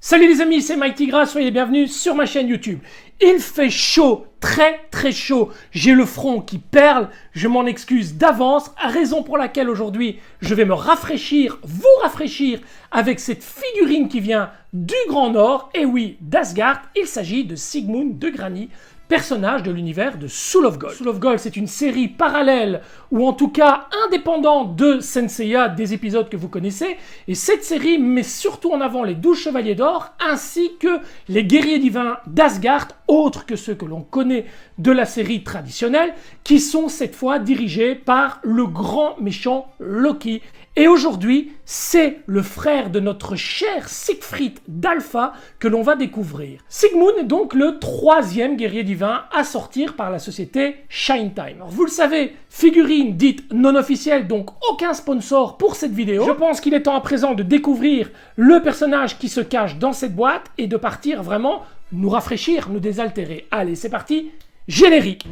Salut les amis, c'est Mike Tigra, soyez les bienvenus sur ma chaîne YouTube. Il fait chaud, très chaud, j'ai le front qui perle, je m'en excuse d'avance, raison pour laquelle aujourd'hui je vais me rafraîchir, vous rafraîchir avec cette figurine qui vient du Grand Nord, et oui, d'Asgard, il s'agit de Sigmund de Grani, personnage de l'univers de Soul of Gold. Soul of Gold, c'est une série parallèle, ou en tout cas indépendante de Senseiya, des épisodes que vous connaissez, et cette série met surtout en avant les 12 chevaliers d'or, ainsi que les guerriers divins d'Asgard, autres que ceux que l'on connaît de la série traditionnelle, qui sont cette fois dirigés par le grand méchant Loki. Et aujourd'hui, c'est le frère de notre cher Siegfried d'Alpha que l'on va découvrir. Sigmund est donc le troisième guerrier divin à sortir par la société Shine Time. Alors, vous le savez, figurine dite non officielle, donc aucun sponsor pour cette vidéo. Je pense qu'il est temps à présent de découvrir le personnage qui se cache dans cette boîte et de partir vraiment nous rafraîchir, nous désaltérer. Allez, c'est parti, générique.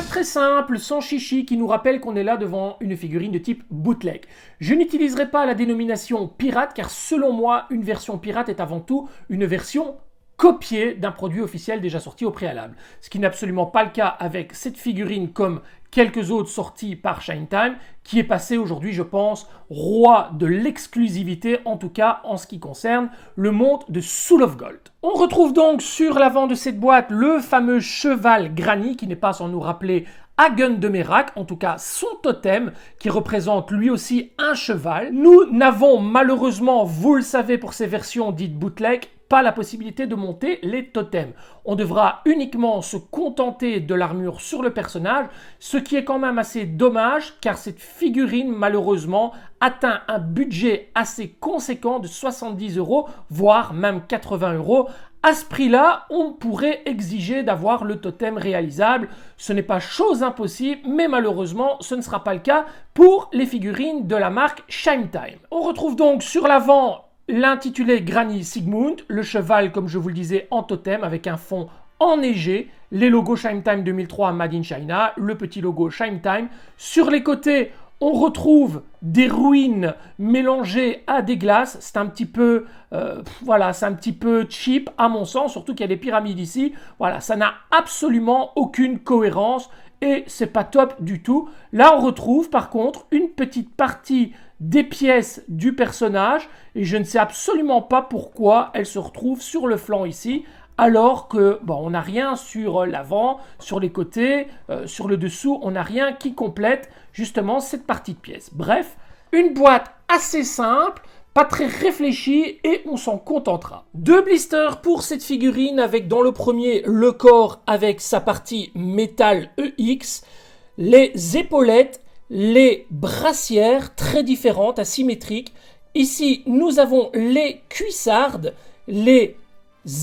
Très simple, sans chichi, qui nous rappelle qu'on est là devant une figurine de type bootleg. Je n'utiliserai pas la dénomination pirate, car selon moi, une version pirate est avant tout une version copiée d'un produit officiel déjà sorti au préalable. Ce qui n'est absolument pas le cas avec cette figurine comme quelques autres sorties par Shine Time, qui est passé aujourd'hui, je pense, roi de l'exclusivité, en tout cas en ce qui concerne le monde de Soul of Gold. On retrouve donc sur l'avant de cette boîte le fameux cheval Grani, qui n'est pas sans nous rappeler Hagen de Merak, en tout cas son totem, qui représente lui aussi un cheval. Nous n'avons malheureusement, vous le savez pour ces versions dites bootleg, pas la possibilité de monter les totems. On devra uniquement se contenter de l'armure sur le personnage, ce qui est quand même assez dommage, car cette figurine, malheureusement, atteint un budget assez conséquent de 70 €, voire même 80 €. À ce prix-là, on pourrait exiger d'avoir le totem réalisable. Ce n'est pas chose impossible, mais malheureusement, ce ne sera pas le cas pour les figurines de la marque Shine Time. On retrouve donc sur l'avant l'intitulé Grani Sigmund, le cheval, comme je vous le disais, en totem avec un fond enneigé, les logos Shine Time 2003 Made in China, le petit logo Shine Time. Sur les côtés, on retrouve des ruines mélangées à des glaces. C'est un petit peu, c'est un petit peu cheap à mon sens, surtout qu'il y a des pyramides ici. Voilà, ça n'a absolument aucune cohérence et c'est pas top du tout. Là, on retrouve par contre une petite partie des pièces du personnage et je ne sais absolument pas pourquoi elle se retrouve sur le flanc ici, alors que on n'a rien sur l'avant, sur les côtés, sur le dessous, on n'a rien qui complète justement cette partie de pièce. Bref, une boîte assez simple, pas très réfléchie et on s'en contentera. 2 blisters pour cette figurine avec dans le premier le corps avec sa partie métal EX, les épaulettes, les brassières très différentes, asymétriques. Ici, nous avons les cuissardes, les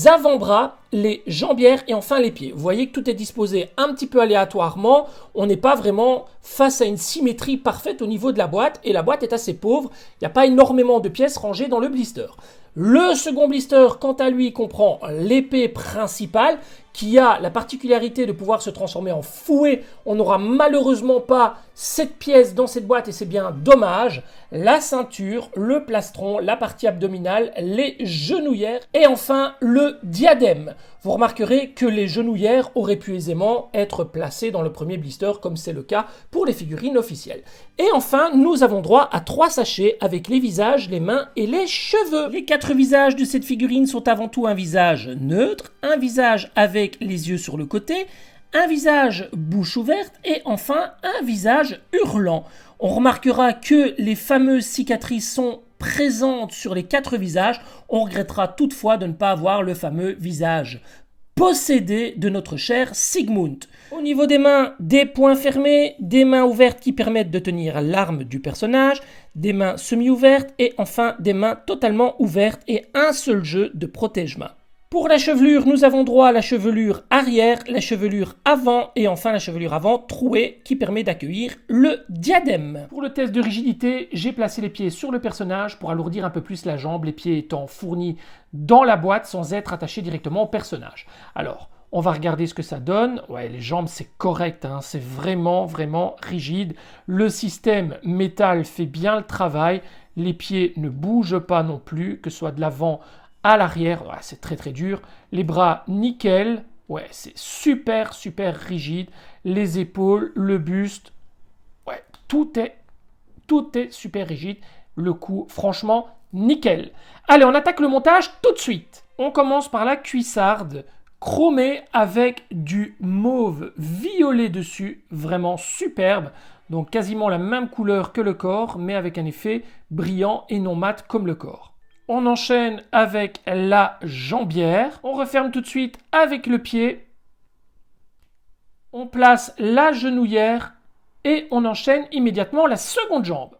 avant-bras, les jambières et enfin les pieds. Vous voyez que tout est disposé un petit peu aléatoirement. On n'est pas vraiment face à une symétrie parfaite au niveau de la boîte et la boîte est assez pauvre. Il n'y a pas énormément de pièces rangées dans le blister. Le second blister, quant à lui, comprend l'épée principale qui a la particularité de pouvoir se transformer en fouet. On n'aura malheureusement pas cette pièce dans cette boîte et c'est bien dommage. La ceinture, le plastron, la partie abdominale, les genouillères et enfin le diadème. Vous remarquerez que les genouillères auraient pu aisément être placées dans le premier blister comme c'est le cas pour les figurines officielles. Et enfin, nous avons droit à 3 sachets avec les visages, les mains et les cheveux. Les 4 visages de cette figurine sont avant tout un visage neutre, un visage avec les yeux sur le côté, un visage bouche ouverte et enfin un visage hurlant. On remarquera que les fameuses cicatrices sont présentes sur les 4 visages. On regrettera toutefois de ne pas avoir le fameux visage possédé de notre cher Sigmund. Au niveau des mains, des poings fermés, des mains ouvertes qui permettent de tenir l'arme du personnage, des mains semi-ouvertes et enfin des mains totalement ouvertes et un seul jeu de protège-mains. Pour la chevelure, nous avons droit à la chevelure arrière, la chevelure avant et enfin la chevelure avant trouée qui permet d'accueillir le diadème. Pour le test de rigidité, j'ai placé les pieds sur le personnage pour alourdir un peu plus la jambe, les pieds étant fournis dans la boîte sans être attachés directement au personnage. Alors, on va regarder ce que ça donne. Ouais, les jambes, c'est correct, hein, c'est vraiment, vraiment rigide. Le système métal fait bien le travail. Les pieds ne bougent pas non plus, que ce soit de l'avant à l'arrière, ouais, c'est très très dur. Les bras, nickel. Ouais, c'est super, super rigide. Les épaules, le buste. Ouais, tout est super rigide. Le cou, franchement, nickel. Allez, on attaque le montage tout de suite. On commence par la cuissarde chromée avec du mauve violet dessus. Vraiment superbe. Donc quasiment la même couleur que le corps, mais avec un effet brillant et non mat comme le corps. On enchaîne avec la jambière. On referme tout de suite avec le pied. On place la genouillère et on enchaîne immédiatement la seconde jambe.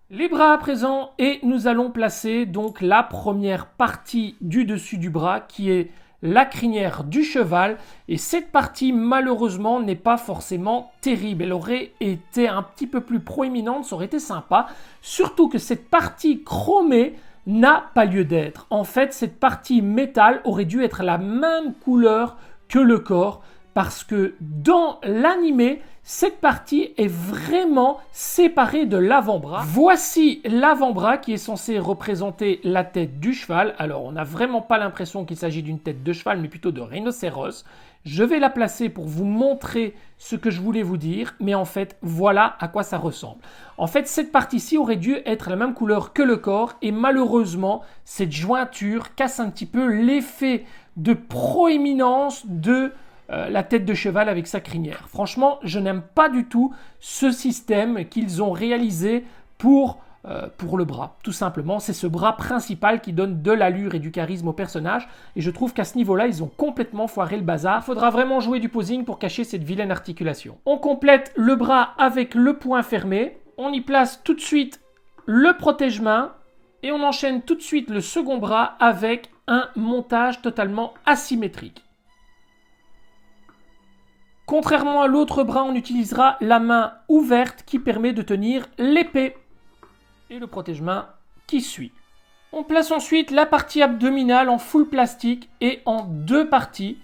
Les bras à présent et nous allons placer donc la première partie du dessus du bras qui est la crinière du cheval et cette partie malheureusement n'est pas forcément terrible, elle aurait été un petit peu plus proéminente, ça aurait été sympa, surtout que cette partie chromée n'a pas lieu d'être. En fait, cette partie métal aurait dû être la même couleur que le corps parce que dans l'animé, cette partie est vraiment séparée de l'avant-bras. Voici l'avant-bras qui est censé représenter la tête du cheval. Alors, on n'a vraiment pas l'impression qu'il s'agit d'une tête de cheval, mais plutôt de rhinocéros. Je vais la placer pour vous montrer ce que je voulais vous dire, mais en fait, voilà à quoi ça ressemble. En fait, cette partie-ci aurait dû être la même couleur que le corps, et malheureusement, cette jointure casse un petit peu l'effet de proéminence de la tête de cheval avec sa crinière. Franchement, je n'aime pas du tout ce système qu'ils ont réalisé pour le bras. Tout simplement, c'est ce bras principal qui donne de l'allure et du charisme au personnage. Et je trouve qu'à ce niveau-là, ils ont complètement foiré le bazar. Il faudra vraiment jouer du posing pour cacher cette vilaine articulation. On complète le bras avec le poing fermé. On y place tout de suite le protège-main. Et on enchaîne tout de suite le second bras avec un montage totalement asymétrique. Contrairement à l'autre bras, on utilisera la main ouverte qui permet de tenir l'épée et le protège-main qui suit. On place ensuite la partie abdominale en full plastique et en deux parties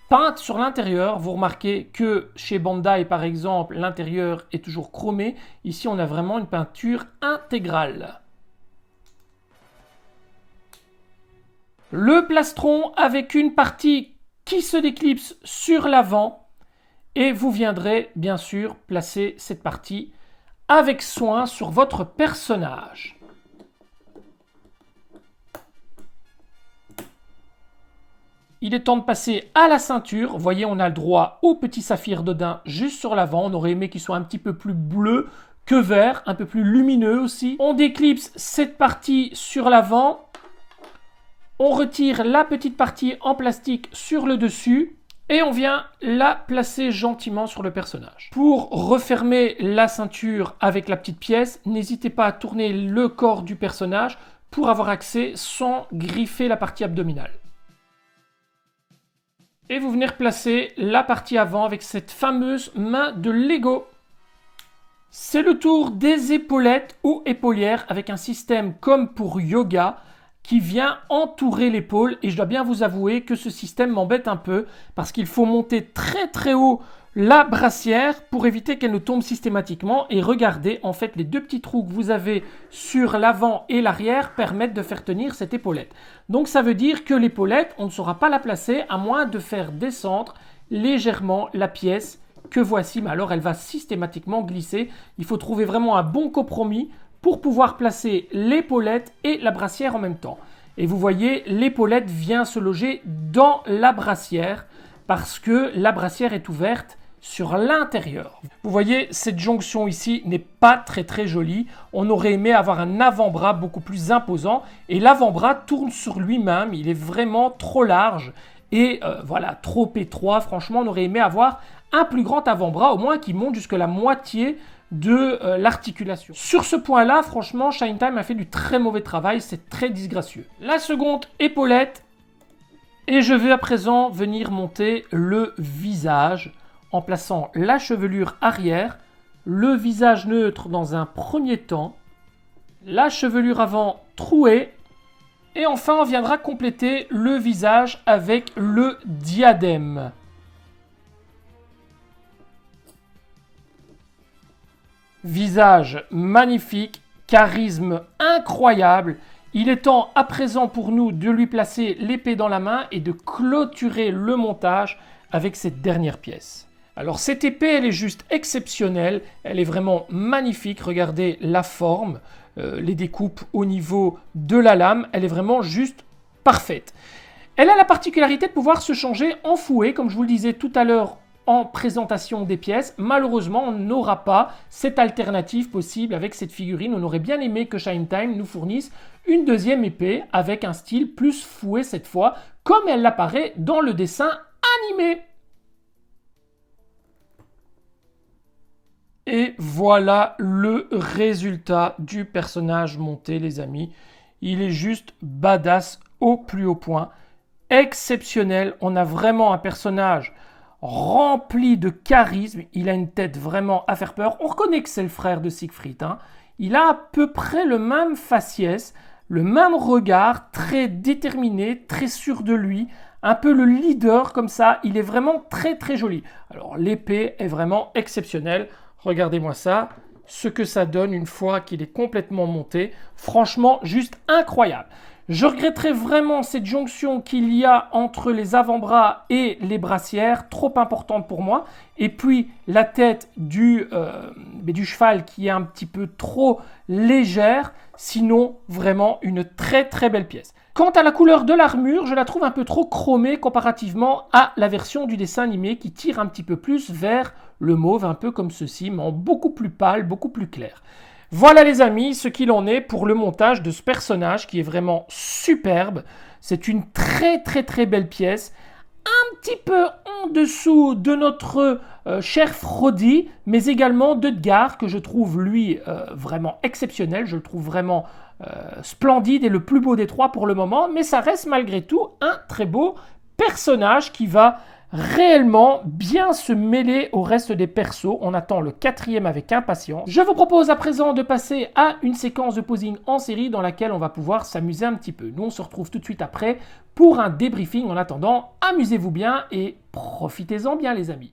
peintes sur l'intérieur. Vous remarquez que chez Bandai par exemple, l'intérieur est toujours chromé. Ici, on a vraiment une peinture intégrale. Le plastron avec une partie qui se déclipse sur l'avant. Et vous viendrez bien sûr placer cette partie avec soin sur votre personnage. Il est temps de passer à la ceinture. Vous voyez, on a le droit au petit saphir d'Odin juste sur l'avant. On aurait aimé qu'il soit un petit peu plus bleu que vert, un peu plus lumineux aussi. On déclipse cette partie sur l'avant. On retire la petite partie en plastique sur le dessus. Et on vient la placer gentiment sur le personnage. Pour refermer la ceinture avec la petite pièce, n'hésitez pas à tourner le corps du personnage pour avoir accès sans griffer la partie abdominale. Et vous venez replacer la partie avant avec cette fameuse main de Lego. C'est le tour des épaulettes ou épaulières avec un système comme pour yoga qui vient entourer l'épaule et je dois bien vous avouer que ce système m'embête un peu parce qu'il faut monter très très haut la brassière pour éviter qu'elle ne tombe systématiquement et regardez, en fait les deux petits trous que vous avez sur l'avant et l'arrière permettent de faire tenir cette épaulette. Donc ça veut dire que l'épaulette, on ne saura pas la placer à moins de faire descendre légèrement la pièce que voici, mais alors elle va systématiquement glisser. Il faut trouver vraiment un bon compromis pour pouvoir placer l'épaulette et la brassière en même temps. Et vous voyez, l'épaulette vient se loger dans la brassière parce que la brassière est ouverte sur l'intérieur. Vous voyez, cette jonction ici n'est pas très très jolie. On aurait aimé avoir un avant-bras beaucoup plus imposant et l'avant-bras tourne sur lui-même. Il est vraiment trop large et voilà, trop étroit. Franchement, on aurait aimé avoir un plus grand avant-bras, au moins qui monte jusque la moitié de l'articulation. Sur ce point-là, franchement, Shine Time a fait du très mauvais travail, c'est très disgracieux. La seconde épaulette, et je vais à présent venir monter le visage en plaçant la chevelure arrière, le visage neutre dans un premier temps, la chevelure avant trouée, et enfin on viendra compléter le visage avec le diadème. Visage magnifique, charisme incroyable. Il est temps à présent pour nous de lui placer l'épée dans la main et de clôturer le montage avec cette dernière pièce. Alors cette épée, elle est juste exceptionnelle, elle est vraiment magnifique. Regardez la forme, les découpes au niveau de la lame, elle est vraiment juste parfaite. Elle a la particularité de pouvoir se changer en fouet, comme je vous le disais tout à l'heure en présentation des pièces. Malheureusement, on n'aura pas cette alternative possible avec cette figurine. On aurait bien aimé que Shine Time nous fournisse une deuxième épée avec un style plus fouet cette fois, comme elle apparaît dans le dessin animé. Et voilà le résultat du personnage monté, les amis. Il est juste badass au plus haut point. Exceptionnel. On a vraiment un personnage rempli de charisme. Il a une tête vraiment à faire peur. On reconnaît que c'est le frère de Siegfried, hein. Il a à peu près le même faciès, le même regard, très déterminé, très sûr de lui. Un peu le leader comme ça. Il est vraiment très très joli. Alors l'épée est vraiment exceptionnelle. Regardez-moi ça, ce que ça donne une fois qu'il est complètement monté. Franchement, juste incroyable. Je regretterais vraiment cette jonction qu'il y a entre les avant-bras et les brassières, trop importante pour moi. Et puis la tête du cheval qui est un petit peu trop légère. Sinon, vraiment une très très belle pièce. Quant à la couleur de l'armure, je la trouve un peu trop chromée comparativement à la version du dessin animé qui tire un petit peu plus vers le mauve, un peu comme ceci, mais en beaucoup plus pâle, beaucoup plus clair. Voilà les amis, ce qu'il en est pour le montage de ce personnage qui est vraiment superbe. C'est une très très très belle pièce. Un petit peu en dessous de notre cher Frodi, mais également d'Edgar, que je trouve lui vraiment exceptionnel. Je le trouve vraiment splendide et le plus beau des trois pour le moment, mais ça reste malgré tout un très beau personnage qui va réellement bien se mêler au reste des persos. On attend le 4e avec impatience. Je vous propose à présent de passer à une séquence de posing en série dans laquelle on va pouvoir s'amuser un petit peu. Nous, on se retrouve tout de suite après pour un débriefing. En attendant, amusez-vous bien et profitez-en bien les amis.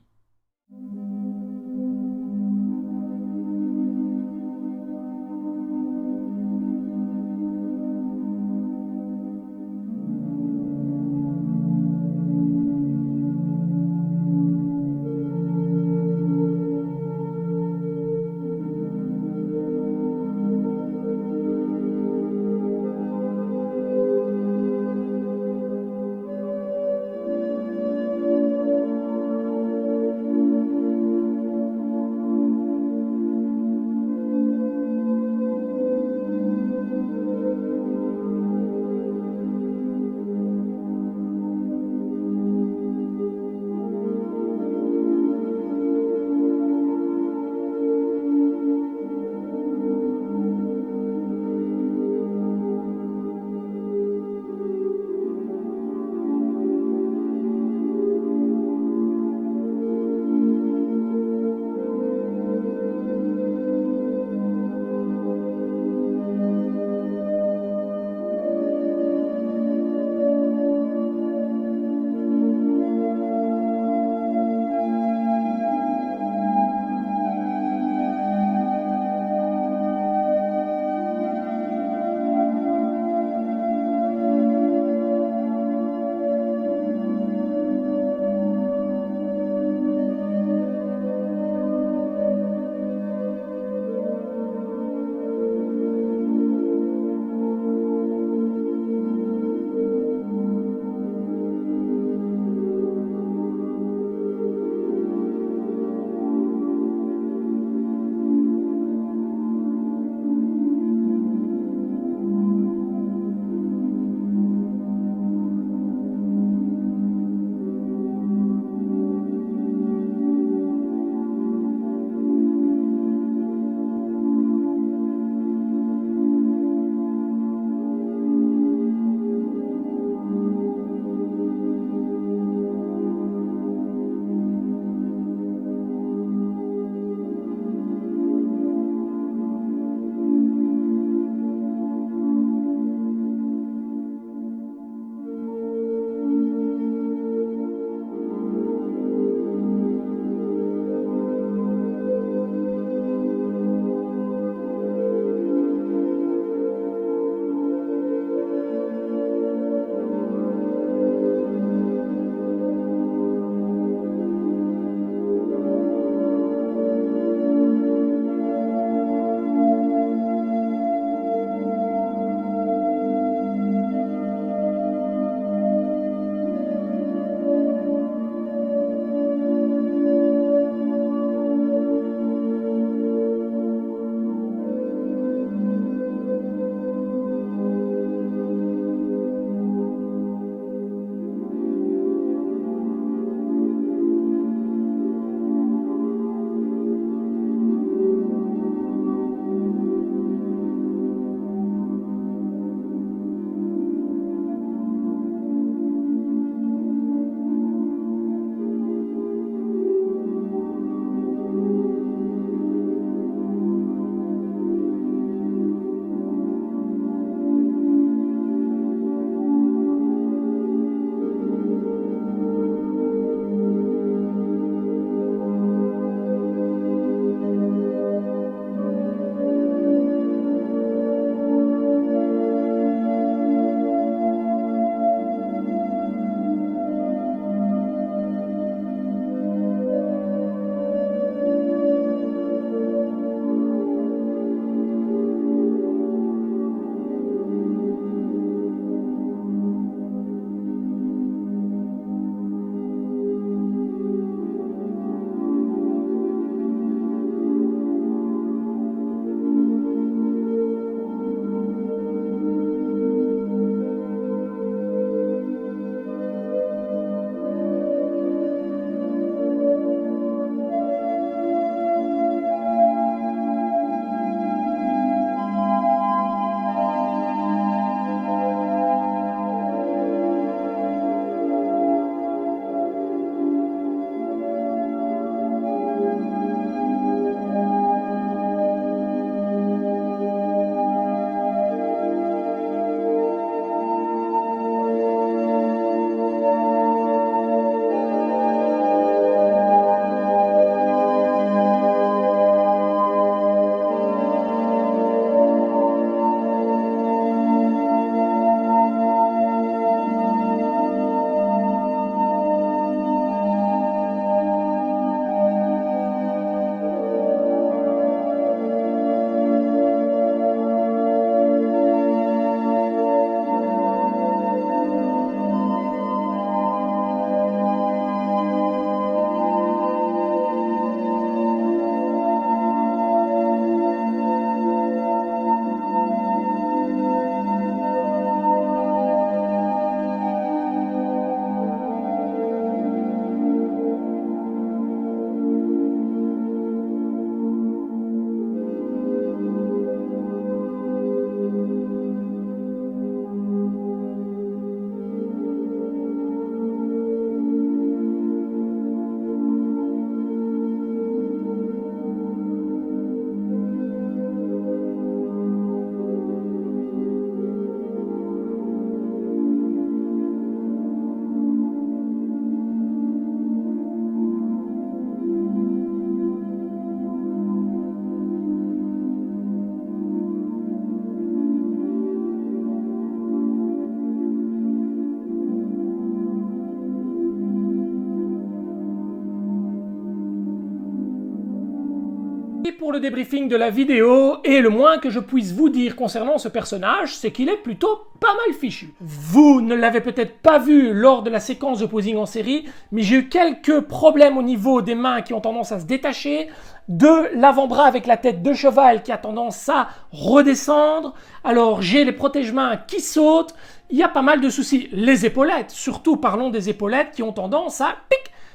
le débriefing de la vidéo, et le moins que je puisse vous dire concernant ce personnage, c'est qu'il est plutôt pas mal fichu. Vous ne l'avez peut-être pas vu lors de la séquence de posing en série, mais j'ai eu quelques problèmes au niveau des mains qui ont tendance à se détacher, de l'avant-bras avec la tête de cheval qui a tendance à redescendre, alors j'ai les protège-mains qui sautent, il y a pas mal de soucis. Les épaulettes, surtout parlons des épaulettes qui ont tendance à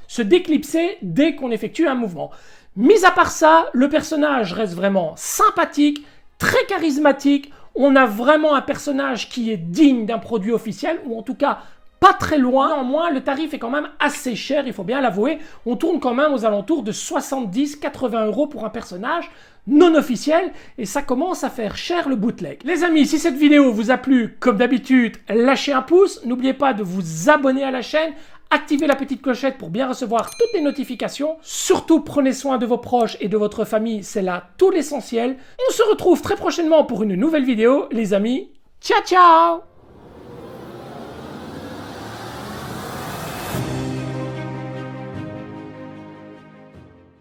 se déclipser dès qu'on effectue un mouvement. Mis à part ça, le personnage reste vraiment sympathique, très charismatique. On a vraiment un personnage qui est digne d'un produit officiel, ou en tout cas pas très loin. Néanmoins, le tarif est quand même assez cher, il faut bien l'avouer. On tourne quand même aux alentours de 70-80 € pour un personnage non officiel, et ça commence à faire cher le bootleg. Les amis, si cette vidéo vous a plu, comme d'habitude, lâchez un pouce. N'oubliez pas de vous abonner à la chaîne, activez la petite clochette pour bien recevoir toutes les notifications. Surtout, prenez soin de vos proches et de votre famille, c'est là tout l'essentiel. On se retrouve très prochainement pour une nouvelle vidéo, les amis. Ciao, ciao!